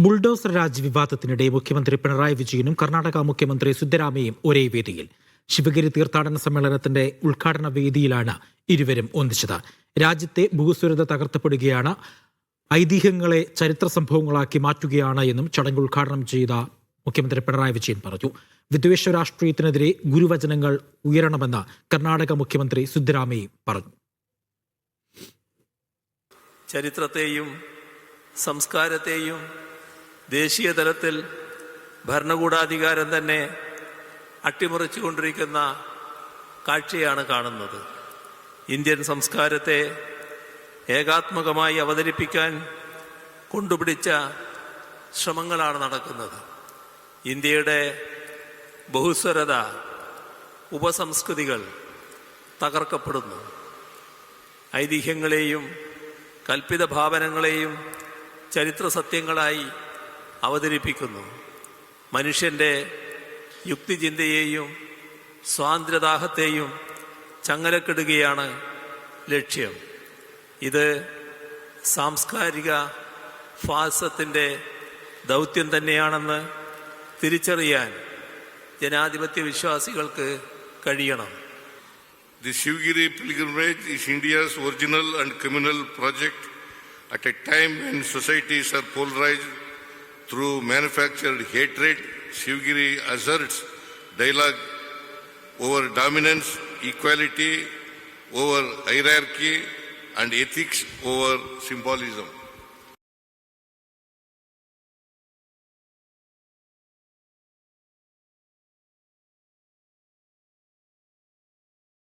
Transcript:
Bulldozer Raj വിവാദത്തിനിടെ മുഖ്യമന്ത്രി പിണറായി വിജയനും കർണാടക മുഖ്യമന്ത്രി സിദ്ധരാമയ്യയും ഒരേ വേദിയിൽ. ശിവഗിരി തീർത്ഥാടന സമ്മേളനത്തിന്റെ ഉദ്ഘാടന വേദിയിലാണ് ഇരുവരും ഒന്നിച്ചത്. രാജ്യത്തെ ഭൂസ്വരത തകർത്തപ്പെടുകയാണ്, ഐതിഹ്യങ്ങളെ ചരിത്ര സംഭവങ്ങളാക്കി മാറ്റുകയാണ് എന്നും ചടങ്ങ് ഉദ്ഘാടനം ചെയ്ത മുഖ്യമന്ത്രി പിണറായി വിജയൻ പറഞ്ഞു. വിദ്വേഷ രാഷ്ട്രീയത്തിനെതിരെ ഗുരുവചനങ്ങൾ ഉയരണമെന്ന് കർണാടക മുഖ്യമന്ത്രി സിദ്ധരാമയ്യ പറഞ്ഞു. ചരിത്രത്തെയും സംസ്കാരത്തെയും ദേശീയ തലത്തിൽ ഭരണകൂടാധികാരം തന്നെ അട്ടിമറിച്ചുകൊണ്ടിരിക്കുന്ന കാഴ്ചയാണ് കാണുന്നത്. ഇന്ത്യൻ സംസ്കാരത്തെ ഏകാത്മകമായി അവതരിപ്പിക്കാൻ കൊണ്ടുപിടിച്ച ശ്രമങ്ങളാണ് നടക്കുന്നത്. ഇന്ത്യയുടെ ബഹുസ്വരത, ഉപസംസ്കൃതികൾ തകർക്കപ്പെടുന്നു. ഐതിഹ്യങ്ങളെയും കൽപ്പിത ഭാവനങ്ങളെയും ചരിത്ര സത്യങ്ങളായി അവതരിപ്പിക്കുന്നു. മനുഷ്യൻ്റെ യുക്തിചിന്തയെയും സ്വാതന്ത്ര്യദാഹത്തെയും ചങ്ങലക്കിടുകയാണ് ലക്ഷ്യം. ഇത് സാംസ്കാരിക ഫാസിസത്തിൻ്റെ ദൗത്യം തന്നെയാണെന്ന് തിരിച്ചറിയാൻ ജനാധിപത്യ വിശ്വാസികൾക്ക് കഴിയണം. The Shivgiri pilgrimage is India's original and communal project at a time when societies are polarized through manufactured hatred. Shivgiri asserts dialogue over dominance, equality over hierarchy, and ethics over symbolism.